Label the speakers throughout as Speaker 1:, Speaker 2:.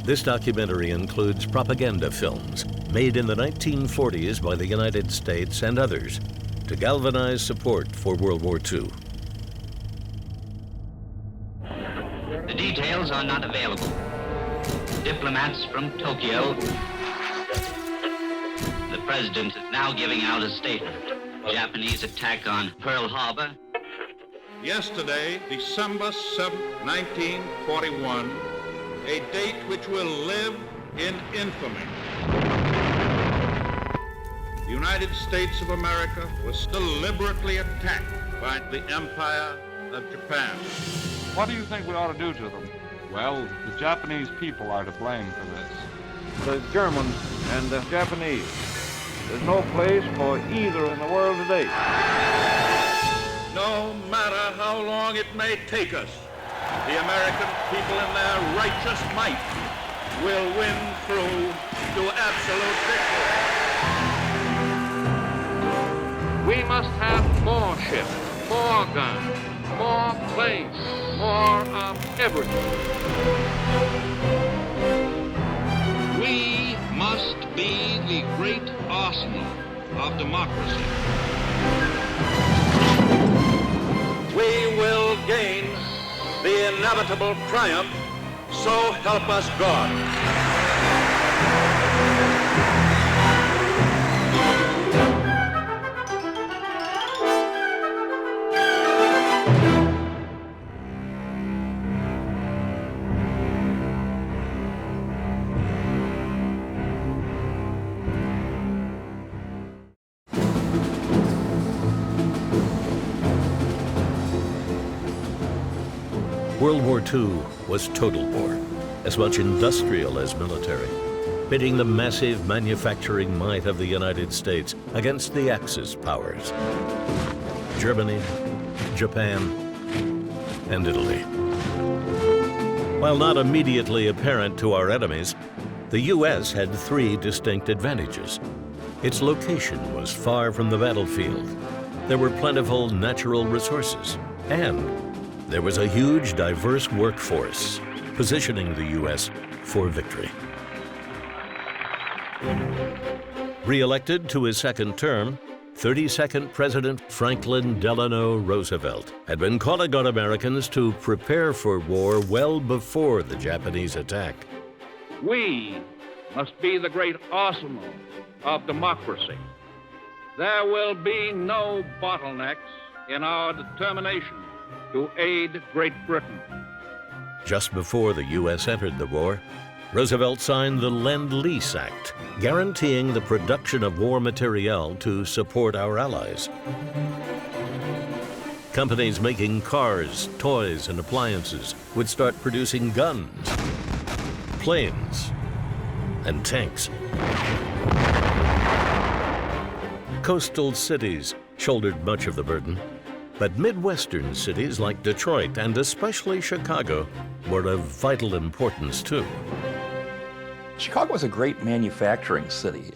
Speaker 1: This documentary includes propaganda films made in the 1940s by the United States and others to galvanize support for World War II.
Speaker 2: The details are not available. Diplomats from Tokyo. The president is now giving out a statement. Japanese attack on Pearl Harbor.
Speaker 3: Yesterday, December 7, 1941, a date which will live in infamy. The United States of America was deliberately attacked by the Empire of Japan.
Speaker 4: What do you think we ought to do to them? Well, the Japanese people are to blame for this.
Speaker 5: The Germans and the Japanese. There's no place for either in the world today.
Speaker 3: No matter how long it may take us, the American people in their righteous might will win through to absolute victory.
Speaker 4: We must have more ships, more guns, more planes, more of everything. We must be the great arsenal of democracy.
Speaker 3: We will gain the inevitable triumph, so help us God.
Speaker 1: World War II was total war, as much industrial as military, pitting the massive manufacturing might of the United States against the Axis powers: Germany, Japan, and Italy. While not immediately apparent to our enemies, the U.S. had three distinct advantages. Its location was far from the battlefield. There were plentiful natural resources, and there was a huge, diverse workforce, positioning the U.S. for victory. Re-elected to his second term, 32nd President Franklin Delano Roosevelt had been calling on Americans to prepare for war well before the Japanese attack.
Speaker 4: We must be the great arsenal of democracy. There will be no bottlenecks in our determination to aid Great Britain.
Speaker 1: Just before the U.S. entered the war, Roosevelt signed the Lend-Lease Act, guaranteeing the production of war materiel to support our allies. Companies making cars, toys, and appliances would start producing guns, planes, and tanks. Coastal cities shouldered much of the burden, but Midwestern cities like Detroit and especially Chicago were of vital importance too.
Speaker 6: Chicago was a great manufacturing city.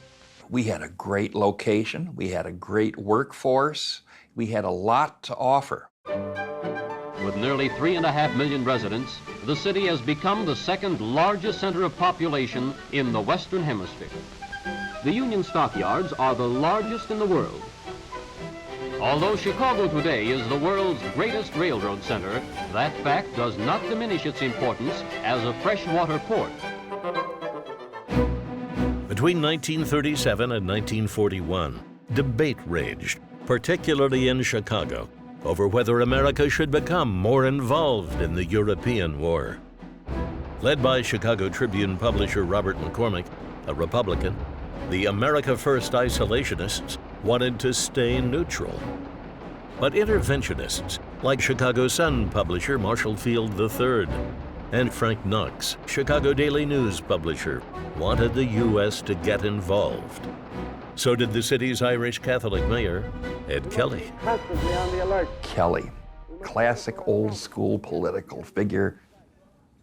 Speaker 6: We had a great location, we had a great workforce, we had a lot to offer.
Speaker 7: With nearly 3.5 million residents, the city has become the second largest center of population in the Western Hemisphere. The Union stockyards are the largest in the world. Although Chicago today is the world's greatest railroad center, that fact does not diminish its importance as a freshwater port.
Speaker 1: Between 1937 and 1941, debate raged, particularly in Chicago, over whether America should become more involved in the European war. Led by Chicago Tribune publisher Robert McCormick, a Republican, the America First isolationists wanted to stay neutral. But interventionists, like Chicago Sun publisher Marshall Field III, and Frank Knox, Chicago Daily News publisher, wanted the U.S. to get involved. So did the city's Irish Catholic mayor, Ed Kelly.
Speaker 5: Constantly on the alert.
Speaker 6: Kelly, classic old school political figure,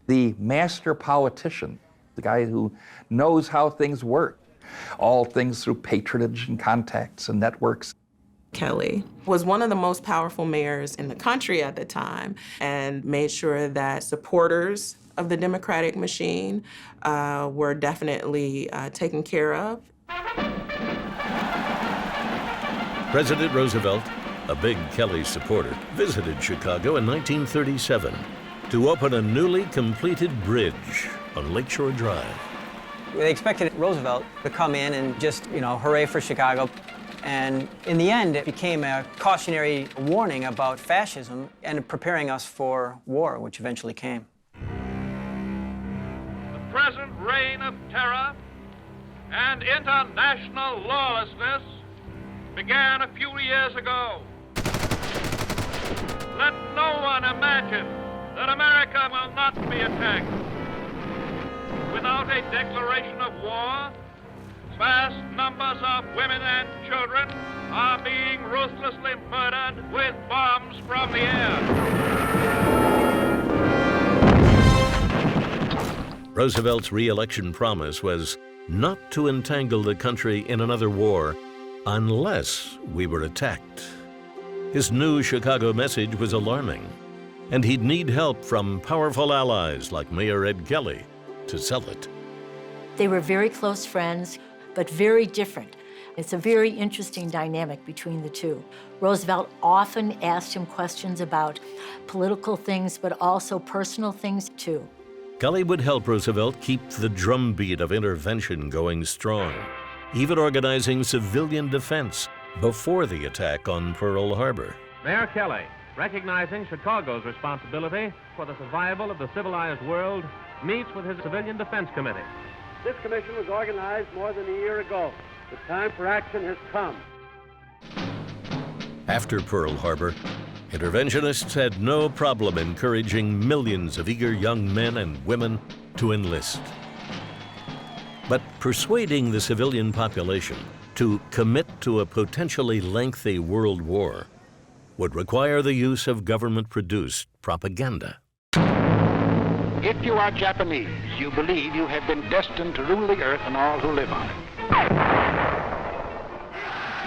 Speaker 6: the master politician, the guy who knows how things work, all things through patronage and contacts and networks.
Speaker 8: Kelly was one of the most powerful mayors in the country at the time and made sure that supporters of the democratic machine were definitely taken care of.
Speaker 1: President Roosevelt, a big Kelly supporter, visited Chicago in 1937 to open a newly completed bridge on Lakeshore Drive.
Speaker 9: They expected Roosevelt to come in and just, hooray for Chicago. And in the end, it became a cautionary warning about fascism and preparing us for war, which eventually came.
Speaker 4: The present reign of terror and international lawlessness began a few years ago. Let no one imagine that America will not be attacked. Without a declaration of war, vast numbers of women and children are being ruthlessly murdered with bombs from the air.
Speaker 1: Roosevelt's re-election promise was not to entangle the country in another war unless we were attacked. His new Chicago message was alarming, and he'd need help from powerful allies like Mayor Ed Kelly to sell it.
Speaker 10: They were very close friends, but very different. It's a very interesting dynamic between the two. Roosevelt often asked him questions about political things, but also personal things too.
Speaker 1: Kelly would help Roosevelt keep the drumbeat of intervention going strong, even organizing civilian defense before the attack on Pearl Harbor.
Speaker 11: Mayor Kelly, recognizing Chicago's responsibility for the survival of the civilized world, meets with his Civilian Defense Committee.
Speaker 12: This commission was organized more than a year ago. The time for action has come.
Speaker 1: After Pearl Harbor, interventionists had no problem encouraging millions of eager young men and women to enlist. But persuading the civilian population to commit to a potentially lengthy world war would require the use of government-produced propaganda.
Speaker 13: If you are Japanese, you believe you have been destined to rule the earth and all who live on it.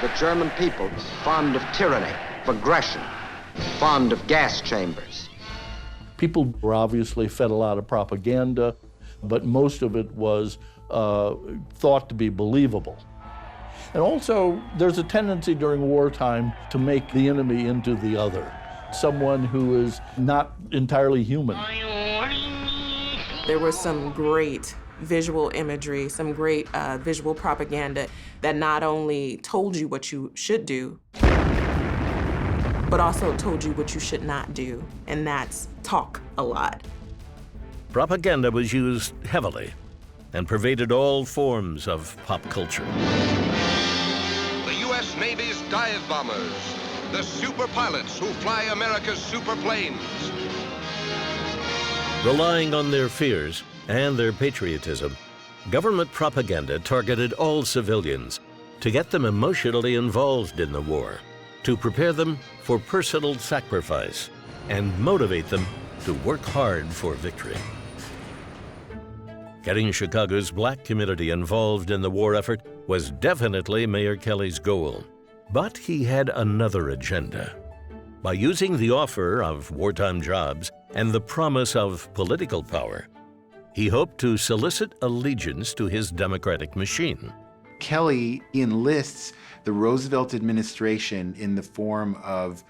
Speaker 14: The German people, fond of tyranny, of aggression, fond of gas chambers.
Speaker 15: People were obviously fed a lot of propaganda, but most of it was thought to be believable. And also, there's a tendency during wartime to make the enemy into the other, someone who is not entirely human.
Speaker 8: There was some great visual imagery, some great visual propaganda that not only told you what you should do, but also told you what you should not do, and that's talk a lot.
Speaker 1: Propaganda was used heavily and pervaded all forms of pop culture.
Speaker 16: The U.S. Navy's dive bombers, the super pilots who fly America's super planes.
Speaker 1: Relying on their fears and their patriotism, government propaganda targeted all civilians to get them emotionally involved in the war, to prepare them for personal sacrifice, and motivate them to work hard for victory. Getting Chicago's black community involved in the war effort was definitely Mayor Kelly's goal. But he had another agenda. By using the offer of wartime jobs and the promise of political power, he hoped to solicit allegiance to his democratic machine.
Speaker 17: Kelly enlists the Roosevelt administration in the form of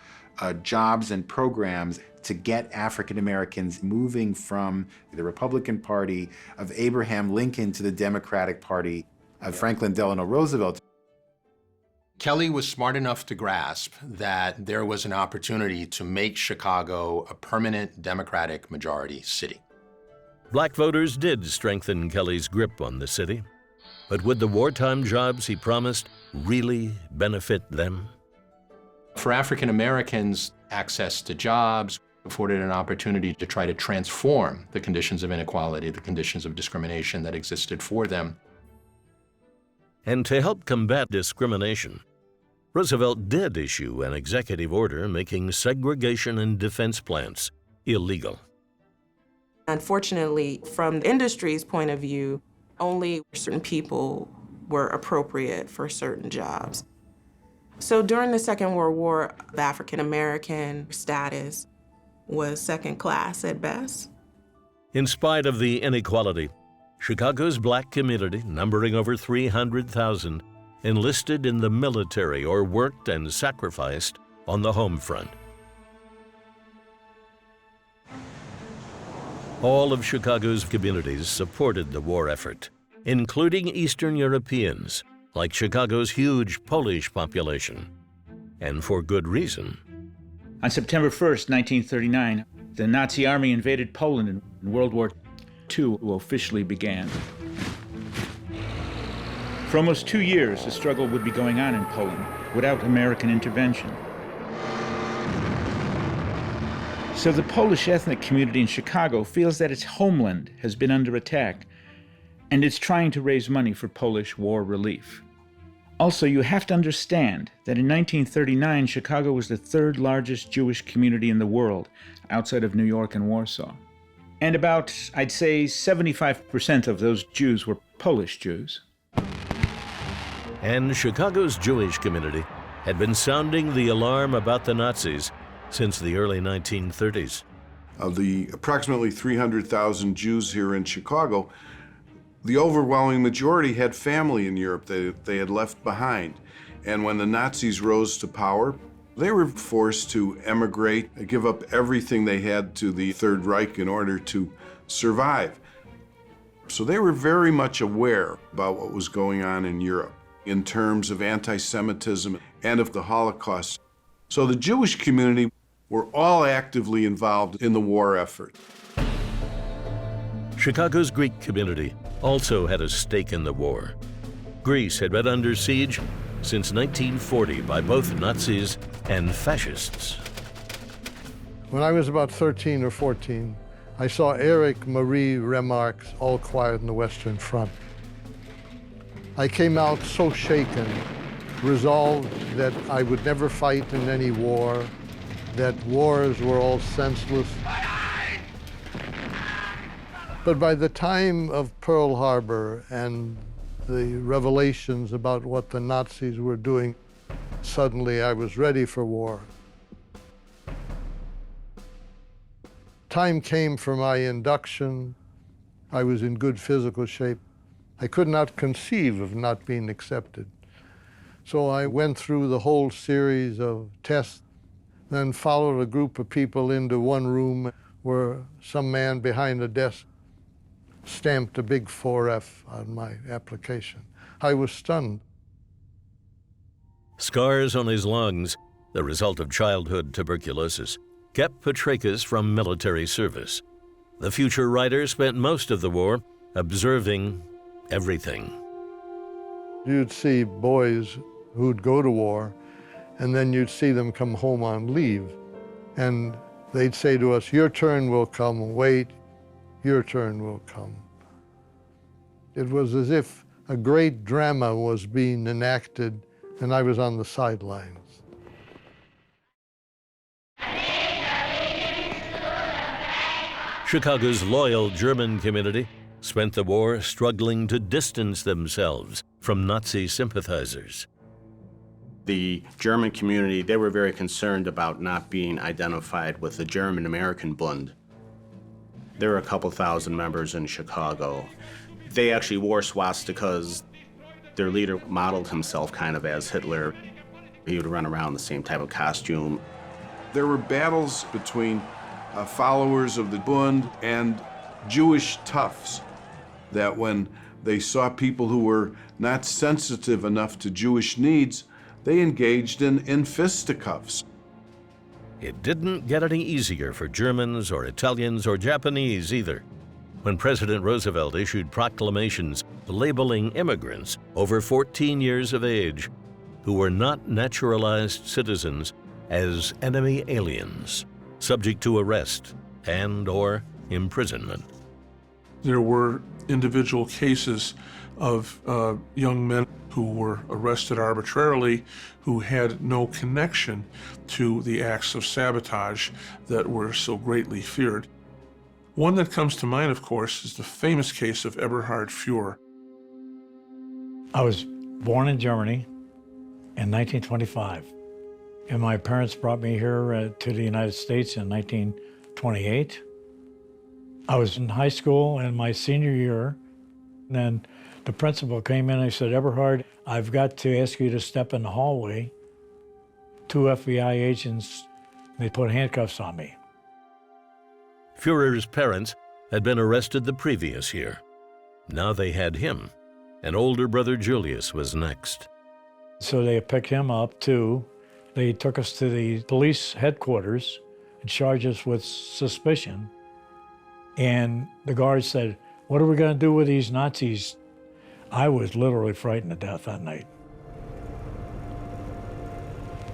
Speaker 17: jobs and programs to get African Americans moving from the Republican Party of Abraham Lincoln to the Democratic Party of Franklin Delano Roosevelt.
Speaker 18: Kelly was smart enough to grasp that there was an opportunity to make Chicago a permanent Democratic majority city.
Speaker 1: Black voters did strengthen Kelly's grip on the city, but would the wartime jobs he promised really benefit them?
Speaker 18: For African Americans, access to jobs afforded an opportunity to try to transform the conditions of inequality, the conditions of discrimination that existed for them.
Speaker 1: And to help combat discrimination, Roosevelt did issue an executive order making segregation in defense plants illegal.
Speaker 8: Unfortunately, from the industry's point of view, only certain people were appropriate for certain jobs. So during the Second World War, the African American status was second class at best.
Speaker 1: In spite of the inequality, Chicago's black community, numbering over 300,000, enlisted in the military or worked and sacrificed on the home front. All of Chicago's communities supported the war effort, including Eastern Europeans, like Chicago's huge Polish population, and for good reason.
Speaker 19: On September 1st, 1939, the Nazi army invaded Poland and World War II officially began. For almost 2 years, the struggle would be going on in Poland without American intervention. So the Polish ethnic community in Chicago feels that its homeland has been under attack, and it's trying to raise money for Polish war relief. Also, you have to understand that in 1939, Chicago was the third largest Jewish community in the world, outside of New York and Warsaw. And about, I'd say, 75% of those Jews were Polish Jews.
Speaker 1: And Chicago's Jewish community had been sounding the alarm about the Nazis since the early 1930s.
Speaker 20: Of the approximately 300,000 Jews here in Chicago, the overwhelming majority had family in Europe that they had left behind. And when the Nazis rose to power, they were forced to emigrate, give up everything they had to the Third Reich in order to survive. So they were very much aware about what was going on in Europe in terms of anti-Semitism and of the Holocaust. So the Jewish community were all actively involved in the war effort.
Speaker 1: Chicago's Greek community also had a stake in the war. Greece had been under siege since 1940 by both Nazis and fascists.
Speaker 21: When I was about 13 or 14, I saw Erich Marie Remarque's All Quiet on the Western Front. I came out so shaken, resolved that I would never fight in any war, that wars were all senseless. But by the time of Pearl Harbor and the revelations about what the Nazis were doing, suddenly I was ready for war. Time came for my induction. I was in good physical shape. I could not conceive of not being accepted. So I went through the whole series of tests, then followed a group of people into one room where some man behind a desk stamped a big 4F on my application. I was stunned.
Speaker 1: Scars on his lungs, the result of childhood tuberculosis, kept Petrakis from military service. The future writer spent most of the war observing everything.
Speaker 21: You'd see boys who'd go to war, and then you'd see them come home on leave. And they'd say to us, "Your turn will come, wait, your turn will come." It was as if a great drama was being enacted, and I was on the sidelines.
Speaker 1: Chicago's loyal German community spent the war struggling to distance themselves from Nazi sympathizers.
Speaker 22: The German community, they were very concerned about not being identified with the German-American Bund. There were a couple thousand members in Chicago. They actually wore swastikas. Their leader modeled himself kind of as Hitler. He would run around in the same type of costume.
Speaker 20: There were battles between followers of the Bund and Jewish toughs that when they saw people who were not sensitive enough to Jewish needs, they engaged in fisticuffs.
Speaker 1: It didn't get any easier for Germans or Italians or Japanese either. When President Roosevelt issued proclamations labeling immigrants over 14 years of age who were not naturalized citizens as enemy aliens, subject to arrest and/or imprisonment.
Speaker 23: There were individual cases of young men who were arrested arbitrarily, who had no connection to the acts of sabotage that were so greatly feared. One that comes to mind, of course, is the famous case of Eberhard Fuhrer.
Speaker 24: I was born in Germany in 1925, and my parents brought me here to the United States in 1928. I was in high school in my senior year, and then the principal came in and he said, Eberhard, I've got to ask you to step in the hallway. 2 FBI agents, they put handcuffs on me.
Speaker 1: Führer's parents had been arrested the previous year. Now they had him, and older brother Julius was next.
Speaker 24: So they picked him up too. They took us to the police headquarters and charged us with suspicion. And the guards said, what are we going to do with these Nazis? I was literally frightened to death that night.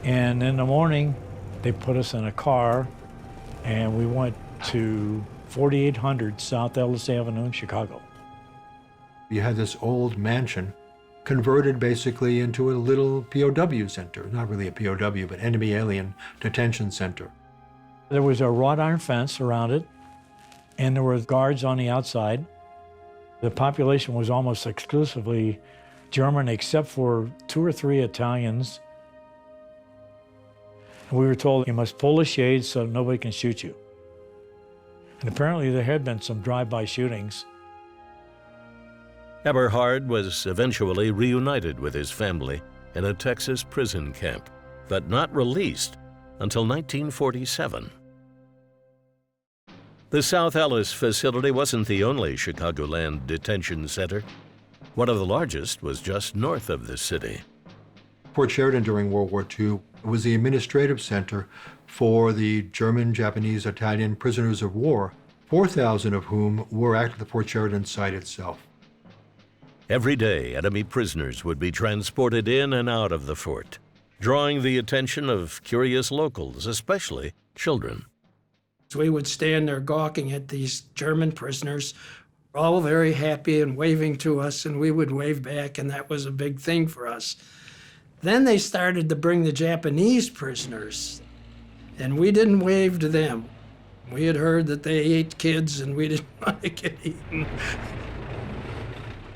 Speaker 24: And in the morning, they put us in a car and we went to 4800 South Ellis Avenue in Chicago.
Speaker 2: You had this old mansion converted basically into a little POW center. Not really a POW, but enemy alien detention center.
Speaker 24: There was a wrought iron fence around it, and there were guards on the outside. The population was almost exclusively German, except for 2 or 3 Italians. And we were told, you must pull the shades so nobody can shoot you. And apparently there had been some drive-by shootings.
Speaker 1: Eberhard was eventually reunited with his family in a Texas prison camp, but not released until 1947. The South Ellis facility wasn't the only Chicagoland detention center. One of the largest was just north of the city.
Speaker 2: Fort Sheridan during World War II was the administrative center for the German, Japanese, Italian prisoners of war, 4,000 of whom were at the Fort Sheridan site itself.
Speaker 1: Every day, enemy prisoners would be transported in and out of the fort, drawing the attention of curious locals, especially children.
Speaker 3: We would stand there gawking at these German prisoners, all very happy and waving to us, and we would wave back, and that was a big thing for us. Then they started to bring the Japanese prisoners, and we didn't wave to them. We had heard that they ate kids, and we didn't want to get eaten.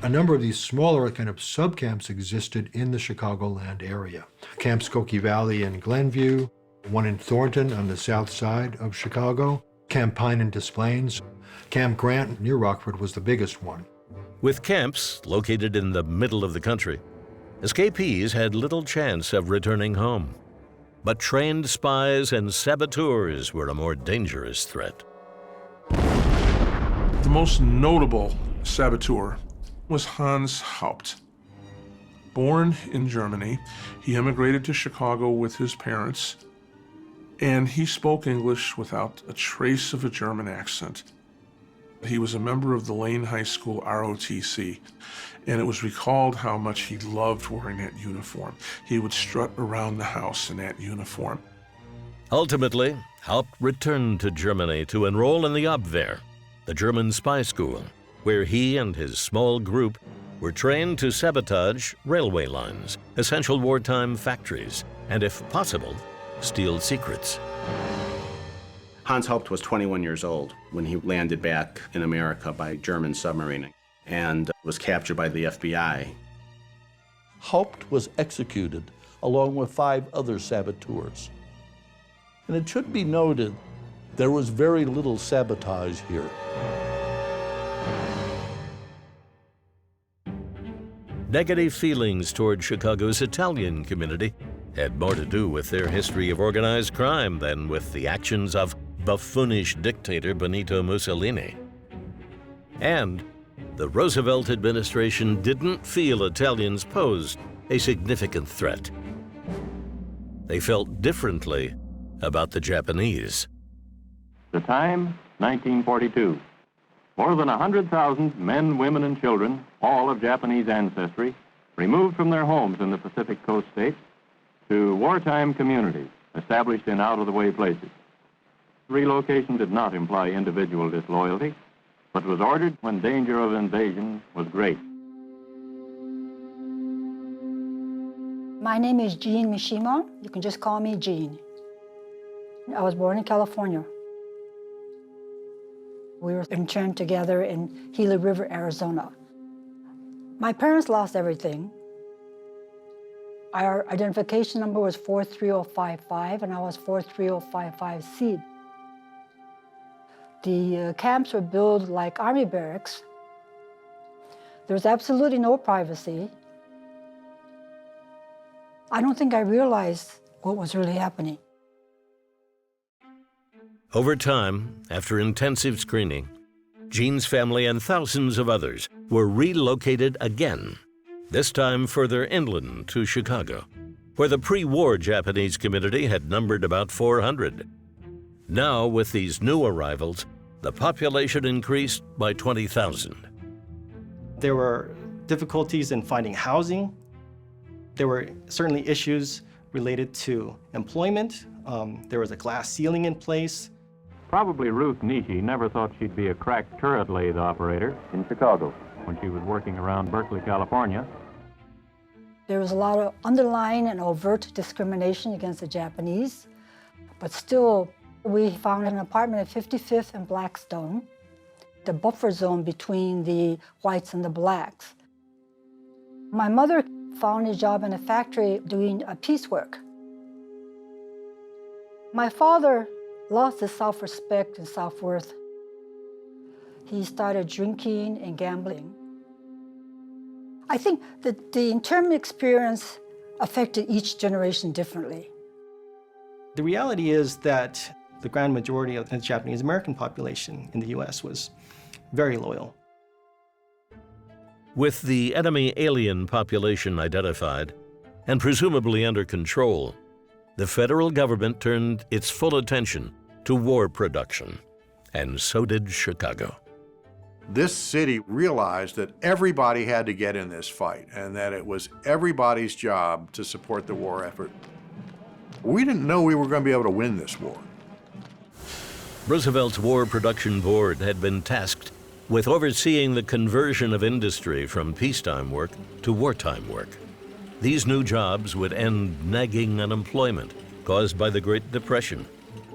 Speaker 2: A number of these smaller kind of sub-camps existed in the Chicagoland area. Camp Skokie Valley in Glenview, one in Thornton on the south side of Chicago, Camp Pine in Des Plaines. Camp Grant near Rockford was the biggest one.
Speaker 1: With camps located in the middle of the country, escapees had little chance of returning home. But trained spies and saboteurs were a more dangerous threat.
Speaker 23: The most notable saboteur was Hans Haupt. Born in Germany, he immigrated to Chicago with his parents, and he spoke English without a trace of a German accent. He was a member of the Lane High School ROTC, and it was recalled how much he loved wearing that uniform. He would strut around the house in that uniform.
Speaker 1: Ultimately, Haupt returned to Germany to enroll in the Abwehr, the German spy school, where he and his small group were trained to sabotage railway lines, essential wartime factories, and if possible, steal secrets.
Speaker 22: Hans Haupt was 21 years old when he landed back in America by German submarining and was captured by the FBI.
Speaker 15: Haupt was executed along with 5 other saboteurs. And it should be noted, there was very little sabotage here.
Speaker 1: Negative feelings toward Chicago's Italian community had more to do with their history of organized crime than with the actions of buffoonish dictator Benito Mussolini. And the Roosevelt administration didn't feel Italians posed a significant threat. They felt differently about the Japanese.
Speaker 11: The time, 1942. More than 100,000 men, women, and children, all of Japanese ancestry, removed from their homes in the Pacific Coast states to wartime communities established in out-of-the-way places. Relocation did not imply individual disloyalty, but was ordered when danger of invasion was great.
Speaker 5: My name is Jean Mishima. You can just call me Jean. I was born in California. We were interned together in Gila River, Arizona. My parents lost everything. Our identification number was 43055, and I was 43055C. The camps were built like army barracks. There was absolutely no privacy. I don't think I realized what was really happening.
Speaker 1: Over time, after intensive screening, Jean's family and thousands of others were relocated again, this time further inland to Chicago, where the pre-war Japanese community had numbered about 400. Now, with these new arrivals, the population increased by 20,000.
Speaker 4: There were difficulties in finding housing. There were certainly issues related to employment. There was a glass ceiling in place.
Speaker 11: Probably Ruth Nishi never thought she'd be a crack turret lathe operator in Chicago when she was working around Berkeley, California.
Speaker 5: There was a lot of underlying and overt discrimination against the Japanese, but still, we found an apartment at 55th and Blackstone, the buffer zone between the whites and the blacks. My mother found a job in a factory doing piecework. My father lost his self-respect and self-worth. He started drinking and gambling. I think that the internment experience affected each generation differently.
Speaker 4: The reality is that the grand majority of the Japanese American population in the US was very loyal.
Speaker 1: With the enemy alien population identified and presumably under control, the federal government turned its full attention to war production, and so did Chicago.
Speaker 6: This city realized that everybody had to get in this fight and that it was everybody's job to support the war effort. We didn't know we were going to be able to win this war.
Speaker 1: Roosevelt's War Production Board had been tasked with overseeing the conversion of industry from peacetime work to wartime work. These new jobs would end nagging unemployment caused by the Great Depression,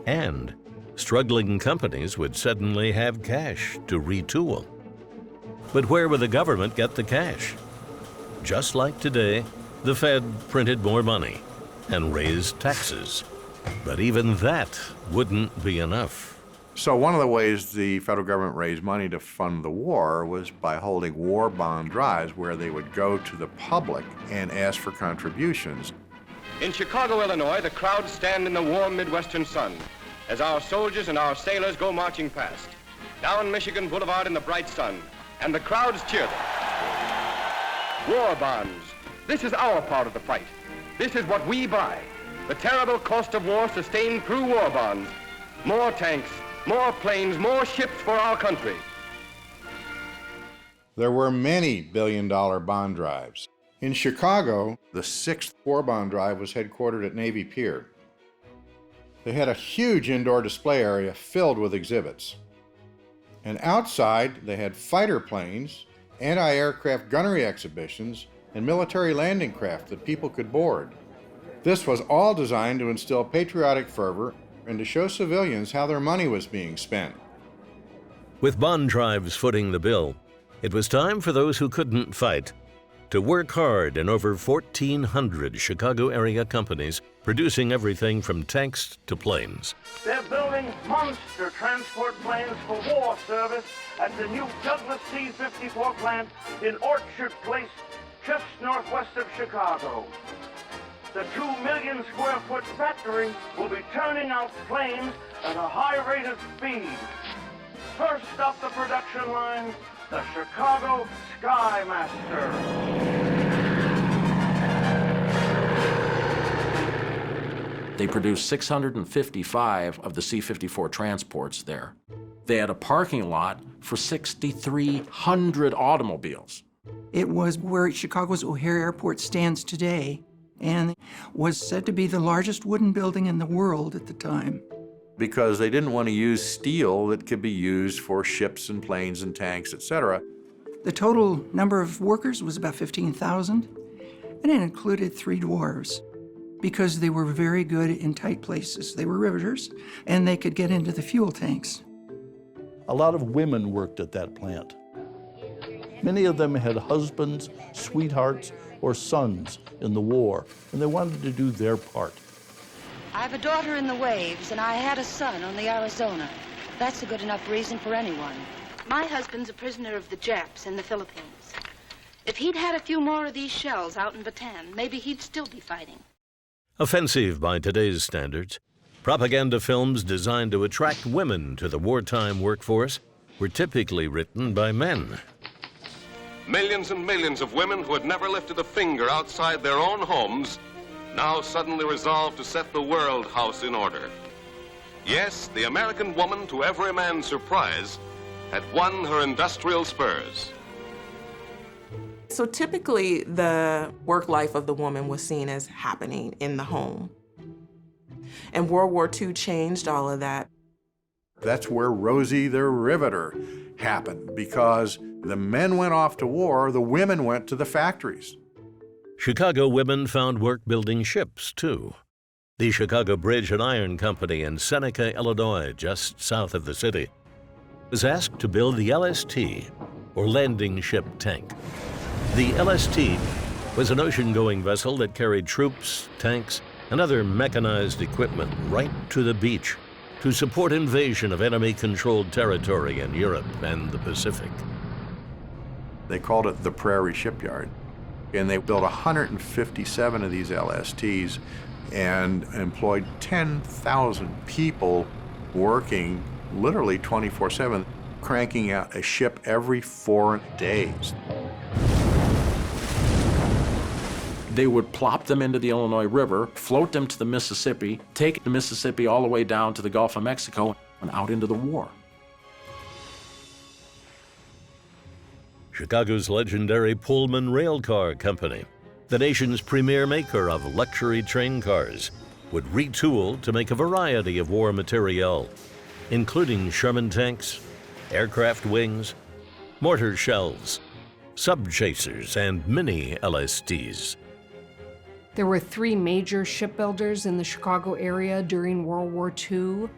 Speaker 1: and struggling companies would suddenly have cash to retool. But where would the government get the cash? Just like today, the Fed printed more money and raised taxes. But even that wouldn't be enough.
Speaker 6: So one of the ways the federal government raised money to fund the war was by holding war bond drives where they would go to the public and ask for contributions.
Speaker 16: In Chicago, Illinois, the crowds stand in the warm Midwestern sun as our soldiers and our sailors go marching past. Down Michigan Boulevard in the bright sun, and the crowds cheer them. War bonds. This is our part of the fight. This is what we buy. The terrible cost of war sustained through war bonds. More tanks, more planes, more ships for our country.
Speaker 6: There were many billion-dollar bond drives. In Chicago, the 6th war bond drive was headquartered at Navy Pier. They had a huge indoor display area filled with exhibits. And outside, they had fighter planes, anti-aircraft gunnery exhibitions, and military landing craft that people could board. This was all designed to instill patriotic fervor and to show civilians how their money was being spent.
Speaker 1: With bond drives footing the bill, it was time for those who couldn't fight to work hard in over 1,400 Chicago area companies, producing everything from tanks to planes.
Speaker 12: They're building monster transport planes for war service at the new Douglas C-54 plant in Orchard Place, just northwest of Chicago. The 2 million square foot factory will be turning out planes at a high rate of speed. First off the production line, the Chicago Skymaster.
Speaker 7: They produced 655 of the C-54 transports there. They had a parking lot for 6,300 automobiles.
Speaker 9: It was where Chicago's O'Hare Airport stands today, and was said to be the largest wooden building in the world at the time.
Speaker 6: Because they didn't want to use steel that could be used for ships and planes and tanks, etc.
Speaker 9: The total number of workers was about 15,000, and it included 3 dwarves, because they were very good in tight places. They were riveters, and they could get into the fuel tanks.
Speaker 15: A lot of women worked at that plant. Many of them had husbands, sweethearts, or sons in the war, and they wanted to do their part.
Speaker 25: I have a daughter in the waves, and I had a son on the Arizona.
Speaker 10: That's a good enough reason for anyone.
Speaker 13: My husband's a prisoner of the Japs in the Philippines. If he'd had a few more of these shells out in Bataan, maybe he'd still be fighting.
Speaker 1: Offensive by today's standards, propaganda films designed to attract women to the wartime workforce were typically written by men.
Speaker 14: Millions and millions of women who had never lifted a finger outside their own homes now suddenly resolved to set the world house in order. Yes, the American woman, to every man's surprise, had won her industrial spurs.
Speaker 8: So typically, the work life of the woman was seen as happening in the home. And World War II changed all of that.
Speaker 6: That's where Rosie the Riveter happened, because the men went off to war, the women went to the factories.
Speaker 1: Chicago women found work building ships, too. The Chicago Bridge and Iron Company in Seneca, Illinois, just south of the city, was asked to build the LST, or Landing Ship Tank. The LST was an ocean-going vessel that carried troops, tanks, and other mechanized equipment right to the beach to support invasion of enemy-controlled territory in Europe and the Pacific.
Speaker 6: They called it the Prairie Shipyard, and they built 157 of these LSTs and employed 10,000 people working literally 24/7, cranking out a ship every 4 days.
Speaker 7: They would plop them into the Illinois River, float them to the Mississippi, take the Mississippi all the way down to the Gulf of Mexico, and out into the war.
Speaker 1: Chicago's legendary Pullman Railcar Company, the nation's premier maker of luxury train cars, would retool to make a variety of war materiel, including Sherman tanks, aircraft wings, mortar shells, sub-chasers, and mini LSTs.
Speaker 17: There were 3 major shipbuilders in the Chicago area during World War II.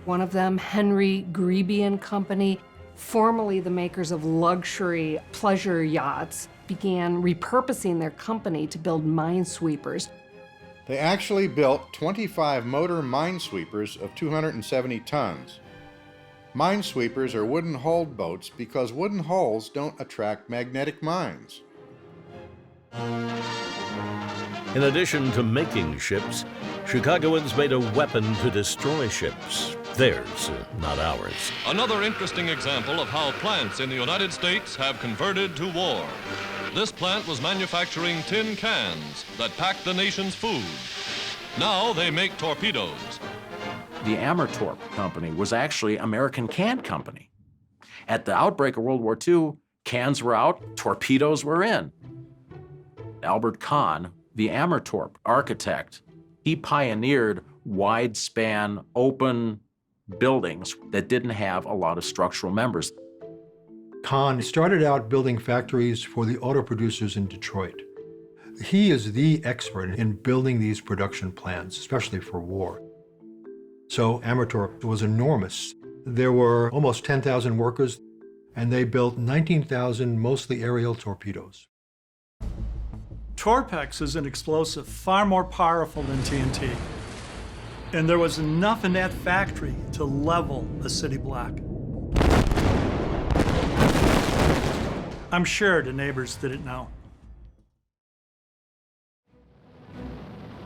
Speaker 17: One of them, Henry Greeby and Company, formerly the makers of luxury pleasure yachts, began repurposing their company to build minesweepers.
Speaker 6: They actually built 25 motor minesweepers of 270 tons. Minesweepers are wooden-hulled boats because wooden hulls don't attract magnetic mines.
Speaker 1: In addition to making ships, Chicagoans made a weapon to destroy ships. Theirs, not ours.
Speaker 25: Another interesting example of how plants in the United States have converted to war. This plant was manufacturing tin cans that packed the nation's food. Now they make torpedoes.
Speaker 7: The Amertorp Company was actually American Can Company. At the outbreak of World War II, cans were out, torpedoes were in. Albert Kahn, the Amertorp architect, he pioneered wide-span, open buildings that didn't have a lot of structural members.
Speaker 2: Kahn started out building factories for the auto producers in Detroit. He is the expert in building these production plants, especially for war. So Amertorp was enormous. There were almost 10,000 workers, and they built 19,000 mostly aerial torpedoes.
Speaker 26: Torpex is an explosive far more powerful than TNT. And there was enough in that factory to level a city block. I'm sure the neighbors didn't know.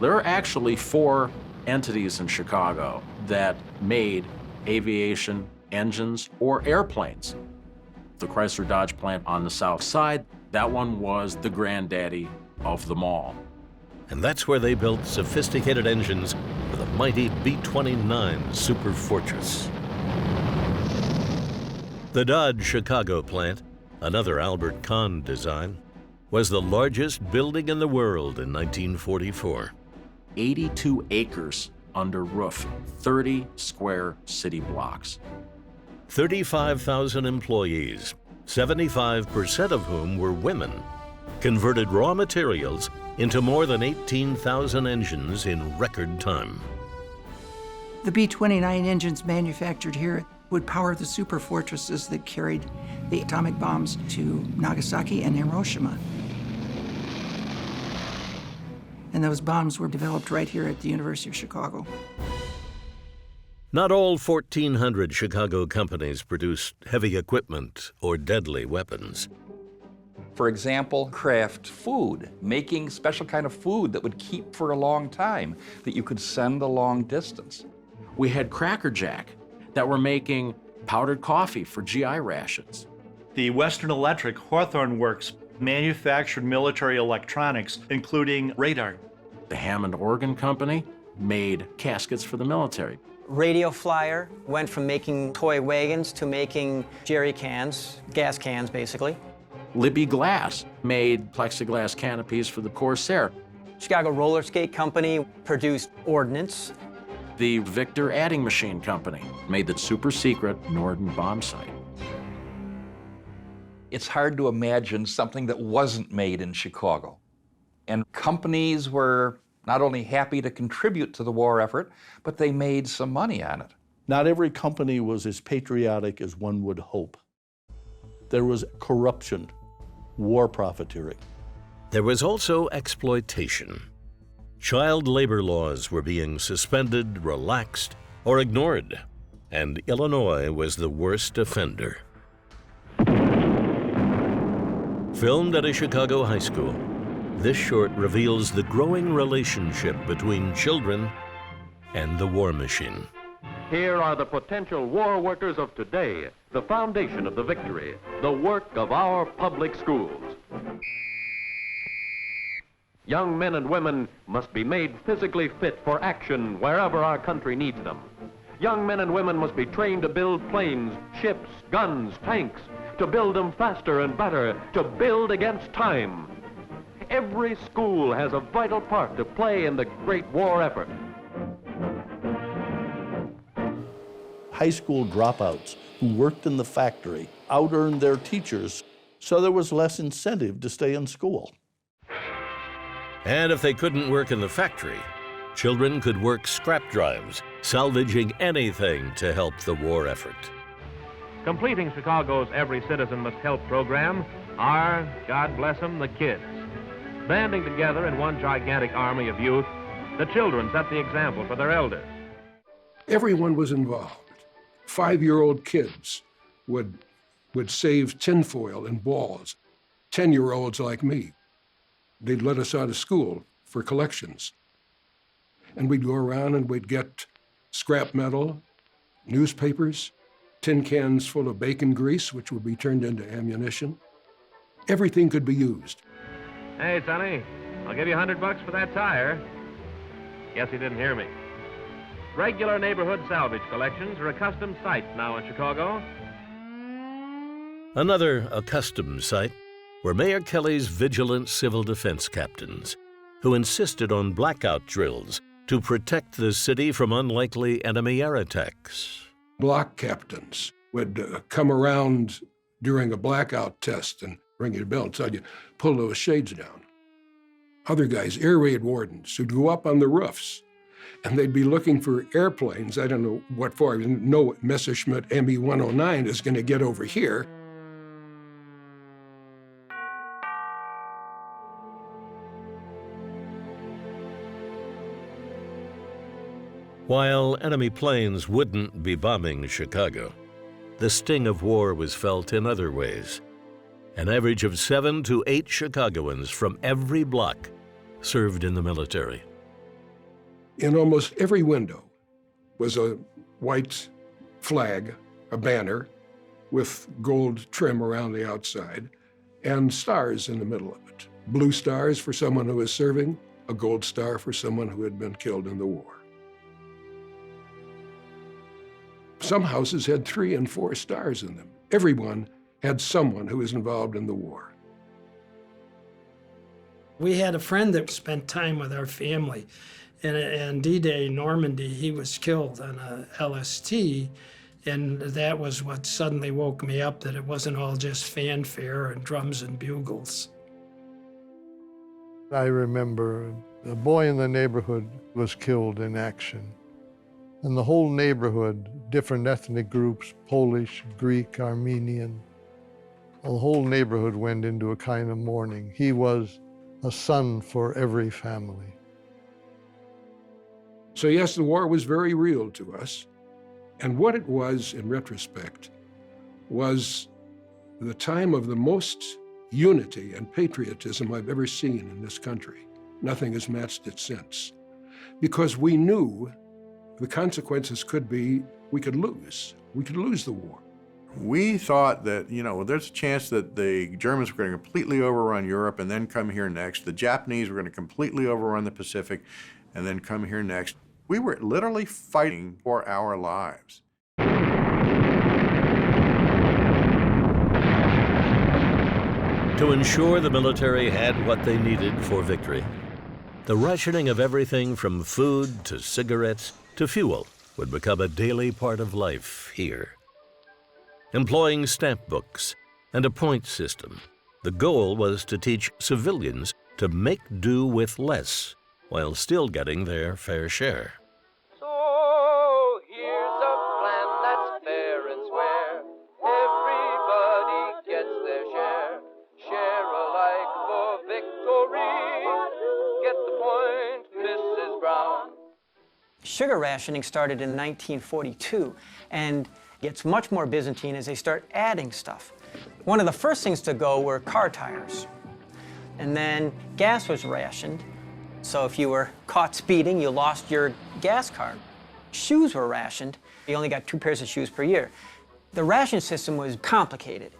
Speaker 7: There are actually 4 entities in Chicago that made aviation engines or airplanes. The Chrysler Dodge plant on the south side, that one was the granddaddy of them all.
Speaker 1: And that's where they built sophisticated engines for the mighty B-29 Super Fortress. The Dodge Chicago plant, another Albert Kahn design, was the largest building in the world in 1944.
Speaker 7: 82 acres under roof, 30 square city blocks.
Speaker 1: 35,000 employees, 75% of whom were women, converted raw materials into more than 18,000 engines in record time.
Speaker 9: The B-29 engines manufactured here would power the super fortresses that carried the atomic bombs to Nagasaki and Hiroshima. And those bombs were developed right here at the University of Chicago.
Speaker 1: Not all 1,400 Chicago companies produced heavy equipment or deadly weapons.
Speaker 3: For example, Kraft food, making special kind of food that would keep for a long time, that you could send a long distance.
Speaker 7: We had Cracker Jack that were making powdered coffee for GI rations.
Speaker 18: The Western Electric Hawthorne Works manufactured military electronics, including radar.
Speaker 7: The Hammond Organ Company made caskets for the military.
Speaker 19: Radio Flyer went from making toy wagons to making jerry cans, gas cans basically.
Speaker 7: Libby Glass made plexiglass canopies for the Corsair.
Speaker 19: Chicago Roller Skate Company produced ordnance.
Speaker 7: The Victor Adding Machine Company made the super secret Norden bomb sight.
Speaker 3: It's hard to imagine something that wasn't made in Chicago. And companies were not only happy to contribute to the war effort, but they made some money on it.
Speaker 15: Not every company was as patriotic as one would hope. There was corruption, war profiteering.
Speaker 1: There was also exploitation. Child labor laws were being suspended, relaxed, or ignored, and Illinois was the worst offender. Filmed at a Chicago high school, this short reveals the growing relationship between children and the war machine.
Speaker 25: Here are the potential war workers of today, the foundation of the victory, the work of our public schools. Young men and women must be made physically fit for action wherever our country needs them. Young men and women must be trained to build planes, ships, guns, tanks, to build them faster and better, to build against time. Every school has a vital part to play in the great war effort.
Speaker 15: High school dropouts who worked in the factory out-earned their teachers, so there was less incentive to stay in school.
Speaker 1: And if they couldn't work in the factory, children could work scrap drives, salvaging anything to help the war effort.
Speaker 20: Completing Chicago's Every Citizen Must Help program are, God bless them, the kids. Banding together in one gigantic army of youth, the children set the example for their elders.
Speaker 21: Everyone was involved. 5-year-old kids would save tinfoil and balls. 10-year-olds like me, they'd let us out of school for collections. And we'd go around and we'd get scrap metal, newspapers, tin cans full of bacon grease, which would be turned into ammunition. Everything could be used.
Speaker 20: Hey, Sonny, I'll give you $100 for that tire. Guess he didn't hear me. Regular neighborhood salvage collections are a custom sight now in Chicago.
Speaker 1: Another accustomed sight were Mayor Kelly's vigilant civil defense captains, who insisted on blackout drills to protect the city from unlikely enemy air attacks.
Speaker 21: Block captains would come around during a blackout test and ring your bell and tell you, pull those shades down. Other guys, air raid wardens, who'd go up on the roofs, and they'd be looking for airplanes. I don't know what for. No Messerschmitt Me-109 is going to get over here.
Speaker 1: While enemy planes wouldn't be bombing Chicago, the sting of war was felt in other ways. An average of 7 to 8 Chicagoans from every block served in the military.
Speaker 21: In almost every window was a white flag, a banner, with gold trim around the outside, and stars in the middle of it. Blue stars for someone who was serving, a gold star for someone who had been killed in the war. Some houses had 3 and 4 stars in them. Everyone had someone who was involved in the war.
Speaker 24: We had a friend that spent time with our family. And D-Day Normandy, he was killed on a LST, and that was what suddenly woke me up, that it wasn't all just fanfare and drums and bugles.
Speaker 27: I remember a boy in the neighborhood was killed in action. And the whole neighborhood, different ethnic groups, Polish, Greek, Armenian, the whole neighborhood went into a kind of mourning. He was a son for every family.
Speaker 21: So yes, the war was very real to us. And what it was, in retrospect, was the time of the most unity and patriotism I've ever seen in this country. Nothing has matched it since. Because we knew the consequences could be we could lose. We could lose the war.
Speaker 6: We thought that, there's a chance that the Germans were going to completely overrun Europe and then come here next. The Japanese were going to completely overrun the Pacific and then come here next. We were literally fighting for our lives.
Speaker 1: To ensure the military had what they needed for victory, the rationing of everything from food to cigarettes to fuel would become a daily part of life here. Employing stamp books and a point system, the goal was to teach civilians to make do with less while still getting their fair share.
Speaker 4: So here's a plan that's fair and square. Everybody gets their share. Share alike for victory. Get the point, Mrs. Brown.
Speaker 19: Sugar rationing started in 1942 and gets much more Byzantine as they start adding stuff. One of the first things to go were car tires. And then gas was rationed. So if you were caught speeding, you lost your gas card. Shoes were rationed. You only got 2 pairs of shoes per year. The ration system was complicated.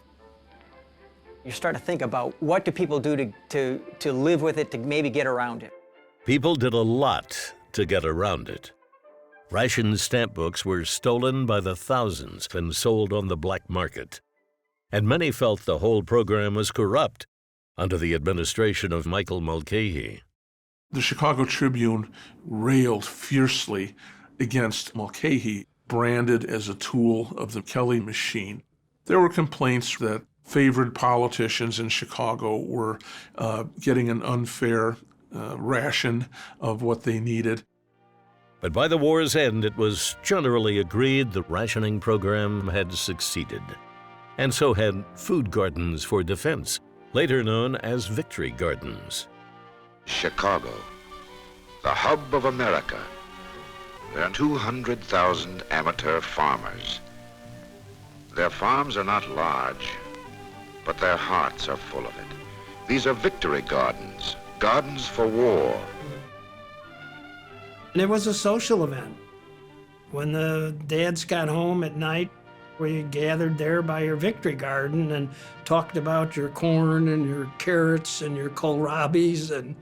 Speaker 19: You start to think about what do people do to live with it, to maybe get around it.
Speaker 1: People did a lot to get around it. Ration stamp books were stolen by the thousands and sold on the black market. And many felt the whole program was corrupt under the administration of Michael Mulcahy.
Speaker 5: The Chicago Tribune railed fiercely against Mulcahy, branded as a tool of the Kelly machine. There were complaints that favored politicians in Chicago were getting an unfair ration of what they needed.
Speaker 1: But by the war's end, it was generally agreed the rationing program had succeeded. And so had food gardens for defense, later known as victory gardens.
Speaker 11: Chicago, the hub of America. There are 200,000 amateur farmers. Their farms are not large, but their hearts are full of it. These are victory gardens, gardens for war.
Speaker 24: And it was a social event. When the dads got home at night, we gathered there by your victory garden and talked about your corn and your carrots and your kohlrabis and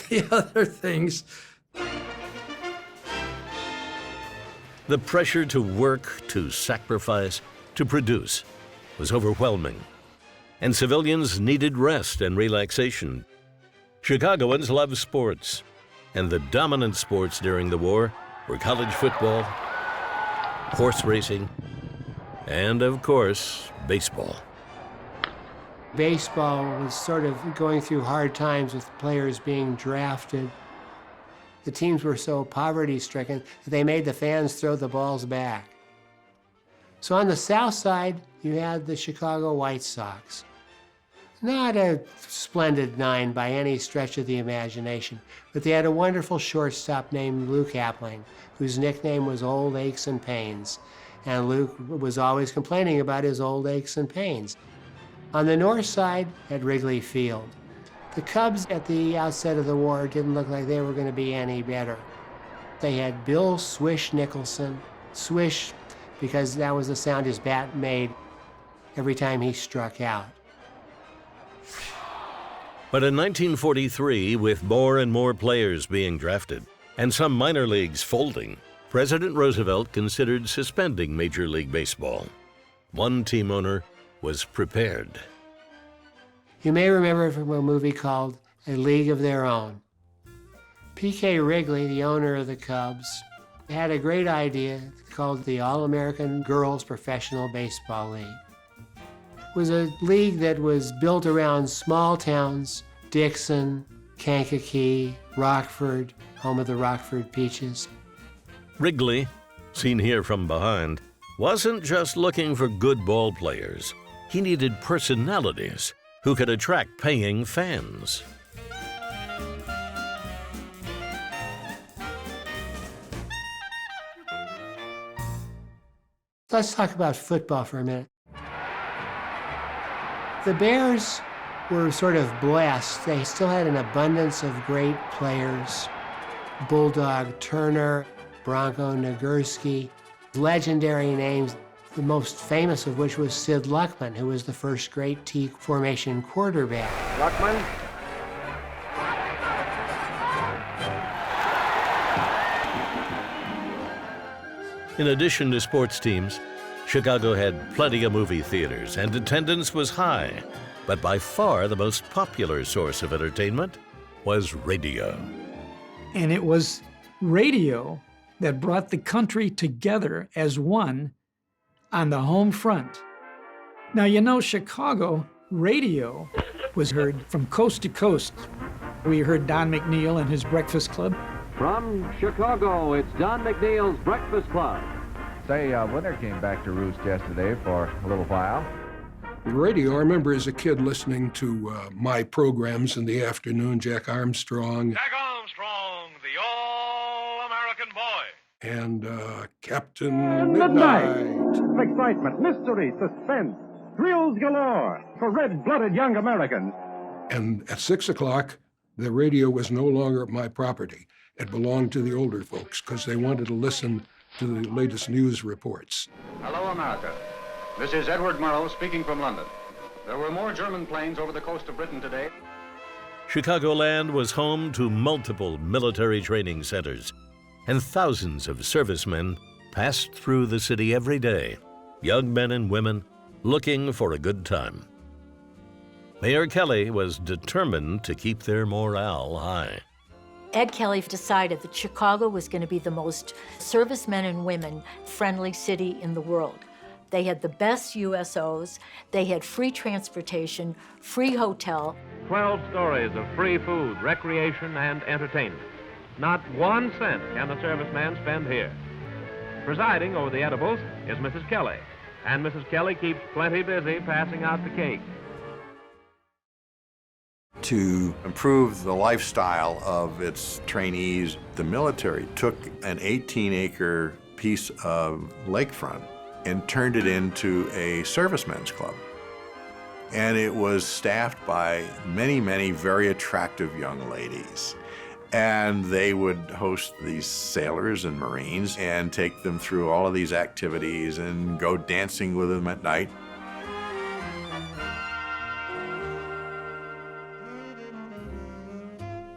Speaker 24: the other things.
Speaker 1: The pressure to work, to sacrifice, to produce was overwhelming. And civilians needed rest and relaxation. Chicagoans loved sports. And the dominant sports during the war were college football, horse racing, and of course, baseball.
Speaker 12: Baseball was sort of going through hard times with players being drafted. The teams were so poverty-stricken that they made the fans throw the balls back. So on the south side, you had the Chicago White Sox. Not a splendid nine by any stretch of the imagination, but they had a wonderful shortstop named Luke Appling, whose nickname was Old Aches and Pains. And Luke was always complaining about his old aches and pains. On the north side, at Wrigley Field, the Cubs at the outset of the war didn't look like they were going to be any better. They had Bill Swish Nicholson, Swish because that was the sound his bat made every time he struck out.
Speaker 1: But in 1943, with more and more players being drafted, and some minor leagues folding, President Roosevelt considered suspending Major League Baseball. One team owner was prepared.
Speaker 12: You may remember from a movie called A League of Their Own. P.K. Wrigley, the owner of the Cubs, had a great idea called the All-American Girls Professional Baseball League. It was a league that was built around small towns, Dixon, Kankakee, Rockford, home of the Rockford Peaches.
Speaker 1: Wrigley, seen here from behind, wasn't just looking for good ball players. He needed personalities who could attract paying fans.
Speaker 12: Let's talk about football for a minute. The Bears were sort of blessed. They still had an abundance of great players. Bulldog Turner, Bronco Nagurski, legendary names, the most famous of which was Sid Luckman, who was the first great T formation quarterback.
Speaker 8: Luckman.
Speaker 1: In addition to sports teams, Chicago had plenty of movie theaters and attendance was high. But by far the most popular source of entertainment was radio.
Speaker 10: And it was radio that brought the country together as one on the home front. Now, you know, Chicago radio was heard from coast to coast. We heard Don McNeil and his Breakfast Club.
Speaker 13: From Chicago, it's Don McNeil's Breakfast Club.
Speaker 14: Say, winter came back to roost yesterday for a little while.
Speaker 21: The radio, I remember as a kid listening to my programs in the afternoon, Jack Armstrong.
Speaker 25: Jack Armstrong, the all-American boy.
Speaker 21: And Captain Midnight.
Speaker 8: Excitement, mystery, suspense, thrills galore for red-blooded young Americans.
Speaker 21: And at 6 o'clock, the radio was no longer my property. It belonged to the older folks because they wanted to listen to the latest news reports.
Speaker 8: Hello, America. This is Edward Murrow speaking from London. There were more German planes over the coast of Britain today.
Speaker 1: Chicagoland was home to multiple military training centers, and thousands of servicemen passed through the city every day, young men and women looking for a good time. Mayor Kelly was determined to keep their morale high.
Speaker 16: Ed Kelly decided that Chicago was going to be the most servicemen and women friendly city in the world. They had the best USOs, they had free transportation, free hotel.
Speaker 20: 12 stories of free food, recreation, and entertainment. Not 1 cent can the serviceman spend here. Presiding over the edibles is Mrs. Kelly, and Mrs. Kelly keeps plenty busy passing out the cake.
Speaker 6: To improve the lifestyle of its trainees, the military took an 18-acre piece of lakefront and turned it into a servicemen's club. And it was staffed by many, many very attractive young ladies. And they would host these sailors and Marines and take them through all of these activities and go dancing with them at night.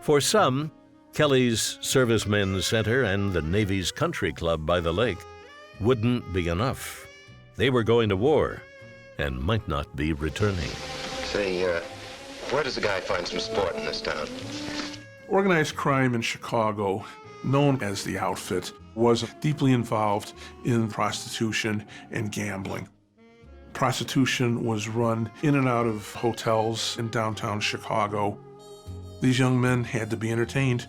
Speaker 1: For some, Kelly's Servicemen's Center and the Navy's Country Club by the lake wouldn't be enough. They were going to war and might not be returning.
Speaker 22: Say, where does a guy find some sport in this town?
Speaker 5: Organized crime in Chicago, known as the Outfit, was deeply involved in prostitution and gambling. Prostitution was run in and out of hotels in downtown Chicago. These young men had to be entertained,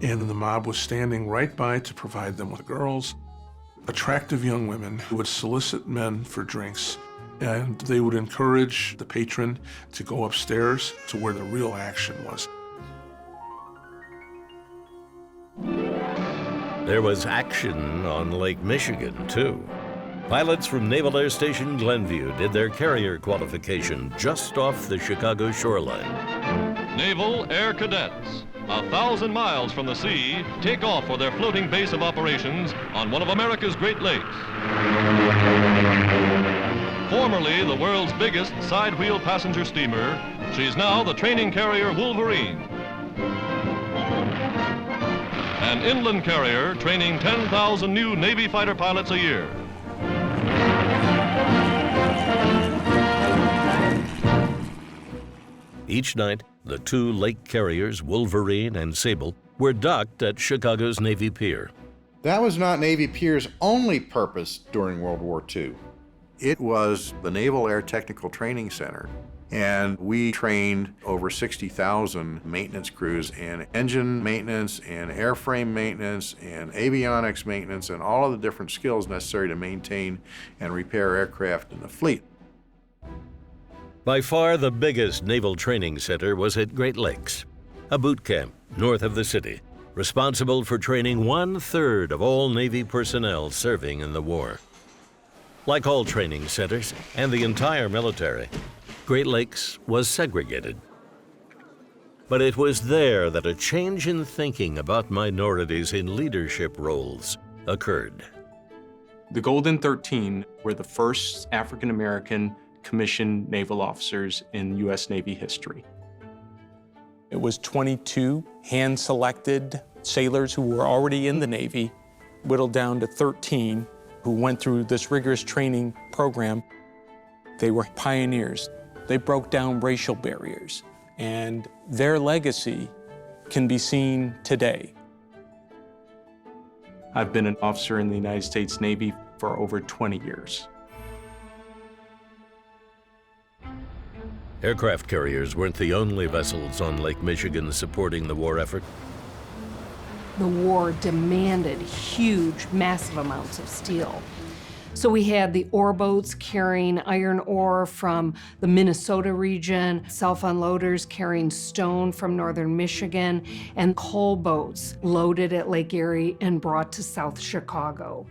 Speaker 5: and the mob was standing right by to provide them with girls, attractive young women who would solicit men for drinks, and they would encourage the patron to go upstairs to where the real action was.
Speaker 1: There was action on Lake Michigan, too. Pilots from Naval Air Station Glenview did their carrier qualification just off the Chicago shoreline.
Speaker 25: Naval Air Cadets, 1,000 miles from the sea, take off for their floating base of operations on one of America's Great Lakes. Formerly the world's biggest side-wheel passenger steamer, she's now the training carrier Wolverine. An inland carrier training 10,000 new Navy fighter pilots a year.
Speaker 1: Each night, the 2 lake carriers, Wolverine and Sable, were docked at Chicago's Navy Pier.
Speaker 6: That was not Navy Pier's only purpose during World War II. It was the Naval Air Technical Training Center, and we trained over 60,000 maintenance crews in engine maintenance and airframe maintenance and avionics maintenance and all of the different skills necessary to maintain and repair aircraft in the fleet.
Speaker 1: By far the biggest naval training center was at Great Lakes, a boot camp north of the city, responsible for training 1/3 of all Navy personnel serving in the war. Like all training centers and the entire military, Great Lakes was segregated. But it was there that a change in thinking about minorities in leadership roles occurred.
Speaker 2: The Golden 13 were the first African-American commissioned naval officers in U.S. Navy history. It was 22 hand-selected sailors who were already in the Navy, whittled down to 13 who went through this rigorous training program. They were pioneers. They broke down racial barriers, and their legacy can be seen today. I've been an officer in the United States Navy for over 20 years.
Speaker 1: Aircraft carriers weren't the only vessels on Lake Michigan supporting the war effort.
Speaker 7: The war demanded huge, massive amounts of steel. So we had the ore boats carrying iron ore from the Minnesota region, self-unloaders carrying stone from northern Michigan, and coal boats loaded at Lake Erie and brought to South Chicago.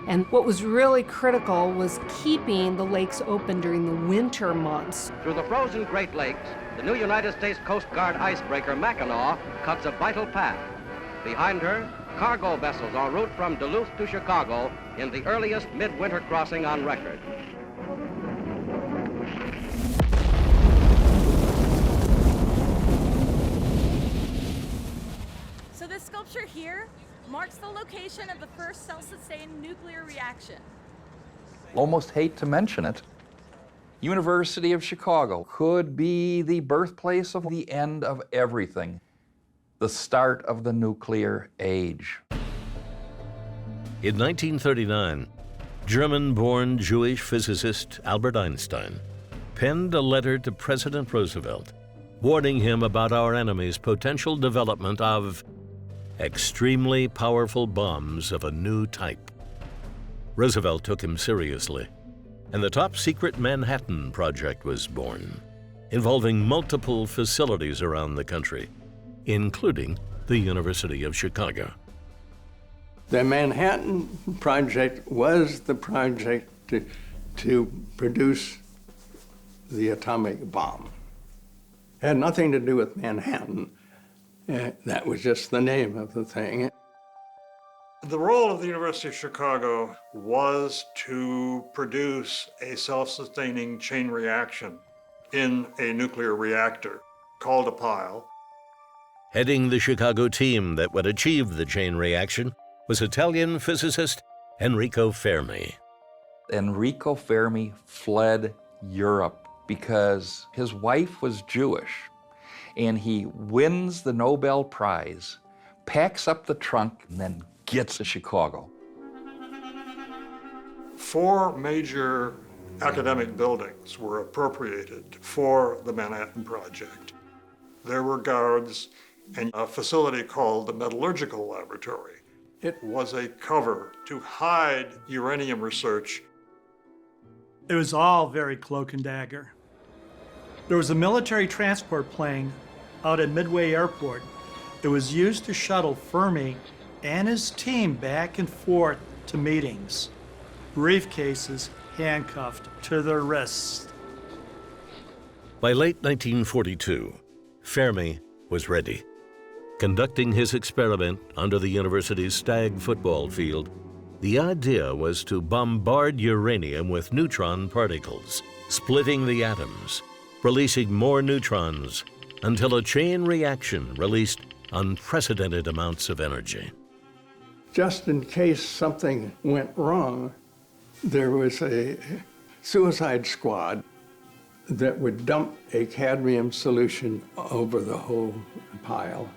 Speaker 7: And what was really critical was keeping the lakes open during the winter months.
Speaker 13: Through the frozen Great Lakes, the new United States Coast Guard icebreaker Mackinac cuts a vital path. Behind her, cargo vessels en route from Duluth to Chicago in the earliest midwinter crossing on record.
Speaker 9: So this sculpture here marks the location of the first self-sustained nuclear reaction.
Speaker 3: Almost hate to mention it. University of Chicago could be the birthplace of the end of everything, the start of the nuclear age.
Speaker 1: In 1939, German-born Jewish physicist Albert Einstein penned a letter to President Roosevelt, warning him about our enemy's potential development of extremely powerful bombs of a new type. Roosevelt took him seriously, and the top-secret Manhattan Project was born, involving multiple facilities around the country, including the University of Chicago.
Speaker 17: The Manhattan Project was the project to produce the atomic bomb. It had nothing to do with Manhattan. That was just the name of the thing.
Speaker 18: The role of the University of Chicago was to produce a self-sustaining chain reaction in a nuclear reactor called a pile.
Speaker 1: Heading the Chicago team that would achieve the chain reaction was Italian physicist Enrico Fermi.
Speaker 3: Enrico Fermi fled Europe because his wife was Jewish, and he wins the Nobel Prize, packs up the trunk, and then gets to Chicago.
Speaker 18: 4 major academic buildings were appropriated for the Manhattan Project. There were guards and a facility called the Metallurgical Laboratory. It was a cover to hide uranium research.
Speaker 23: It was all very cloak and dagger. There was a military transport plane out at Midway Airport. It was used to shuttle Fermi and his team back and forth to meetings. Briefcases handcuffed to their wrists.
Speaker 1: By late 1942, Fermi was ready. Conducting his experiment under the university's Stag football field, the idea was to bombard uranium with neutron particles, splitting the atoms, releasing more neutrons until a chain reaction released unprecedented amounts of energy.
Speaker 17: Just in case something went wrong, there was a suicide squad that would dump a cadmium solution over the whole pile.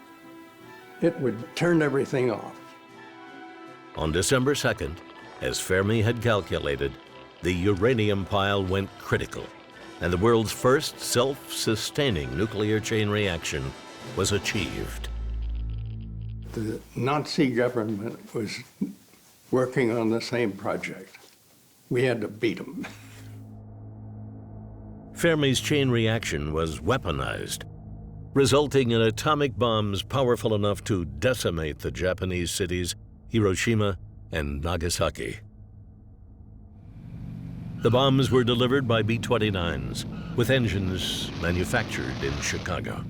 Speaker 17: It would turn everything off.
Speaker 1: On December 2nd, as Fermi had calculated, the uranium pile went critical, and the world's first self-sustaining nuclear chain reaction was achieved.
Speaker 17: The Nazi government was working on the same project. We had to beat them.
Speaker 1: Fermi's chain reaction was weaponized, resulting in atomic bombs powerful enough to decimate the Japanese cities Hiroshima and Nagasaki. The bombs were delivered by B-29s, with engines manufactured in Chicago.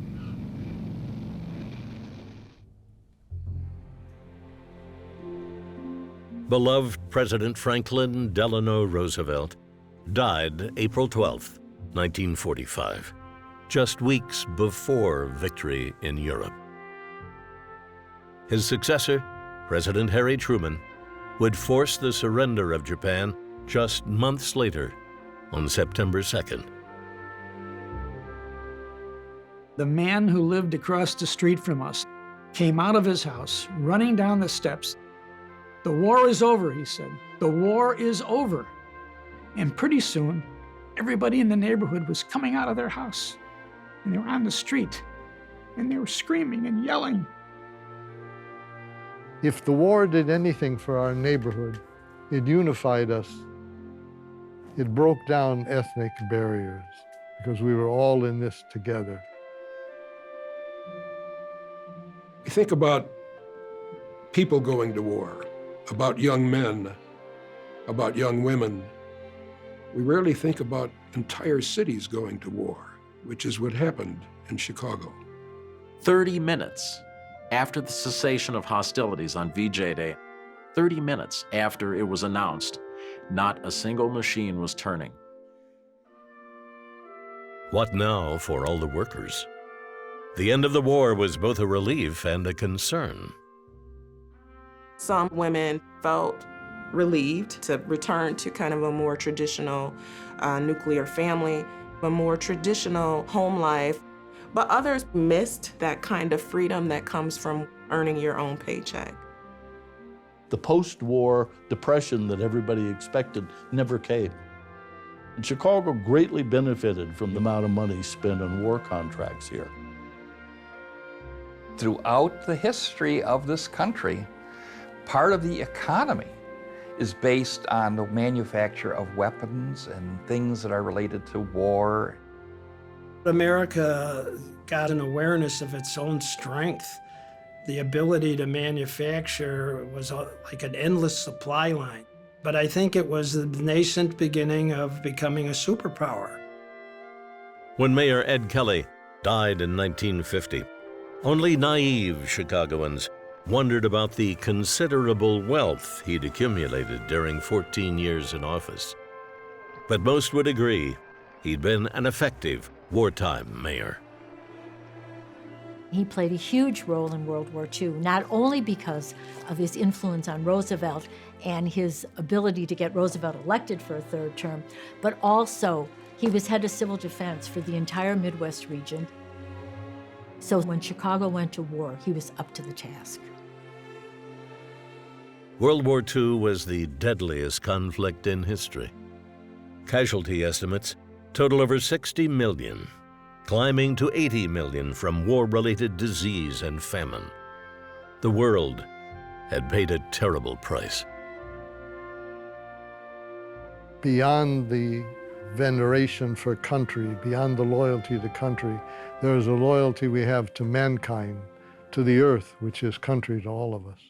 Speaker 1: Beloved President Franklin Delano Roosevelt died April 12, 1945, just weeks before victory in Europe. His successor, President Harry Truman, would force the surrender of Japan just months later, on September 2nd.
Speaker 10: The man who lived across the street from us came out of his house, running down the steps. "The war is over," he said. "The war is over." And pretty soon, everybody in the neighborhood was coming out of their house, and they were on the street, and they were screaming and yelling.
Speaker 4: If the war did anything for our neighborhood, it unified us. It broke down ethnic barriers because we were all in this together.
Speaker 21: You think about people going to war, about young men, about young women. We rarely think about entire cities going to war, which is what happened in Chicago.
Speaker 11: 30 minutes after the cessation of hostilities on VJ Day, 30 minutes after it was announced, not a single machine was turning.
Speaker 1: What now for all the workers? The end of the war was both a relief and a concern.
Speaker 15: Some women felt relieved to return to kind of a more traditional nuclear family, a more traditional home life, but others missed that kind of freedom that comes from earning your own paycheck.
Speaker 19: The post-war depression that everybody expected never came. And Chicago greatly benefited from the amount of money spent on war contracts here.
Speaker 3: Throughout the history of this country, part of the economy is based on the manufacture of weapons and things that are related to war.
Speaker 24: America got an awareness of its own strength. The ability to manufacture was like an endless supply line. But I think it was the nascent beginning of becoming a superpower.
Speaker 1: When Mayor Ed Kelly died in 1950, only naive Chicagoans wondered about the considerable wealth he'd accumulated during 14 years in office. But most would agree he'd been an effective wartime mayor.
Speaker 16: He played a huge role in World War II, not only because of his influence on Roosevelt and his ability to get Roosevelt elected for a third term, but also he was head of civil defense for the entire Midwest region. So when Chicago went to war, he was up to the task.
Speaker 1: World War II was the deadliest conflict in history. Casualty estimates total over 60 million, climbing to 80 million from war-related disease and famine. The world had paid a terrible price.
Speaker 4: Beyond the veneration for country, beyond the loyalty to country, there is a loyalty we have to mankind, to the earth, which is country to all of us.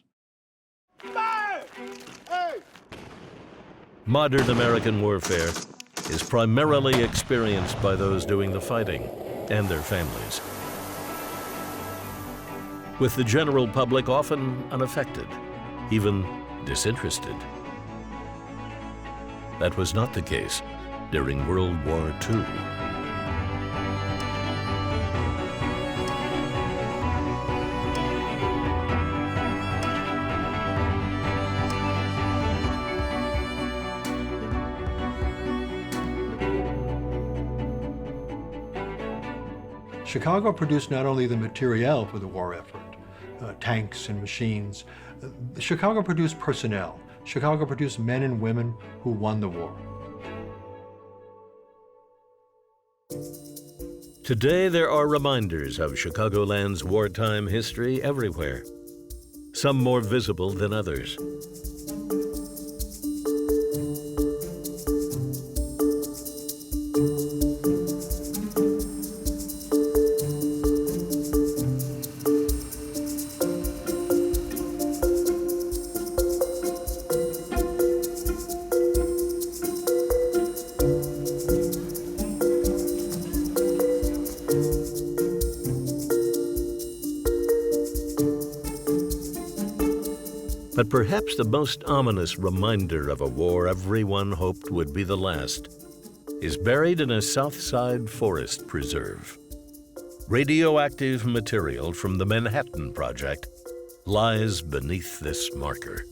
Speaker 1: Modern American warfare is primarily experienced by those doing the fighting and their families, with the general public often unaffected, even disinterested. That was not the case during World War II.
Speaker 26: Chicago produced not only the materiel for the war effort, tanks and machines, Chicago produced personnel. Chicago produced men and women who won the war.
Speaker 1: Today, there are reminders of Chicagoland's wartime history everywhere, some more visible than others. But perhaps the most ominous reminder of a war everyone hoped would be the last is buried in a Southside forest preserve. Radioactive material from the Manhattan Project lies beneath this marker.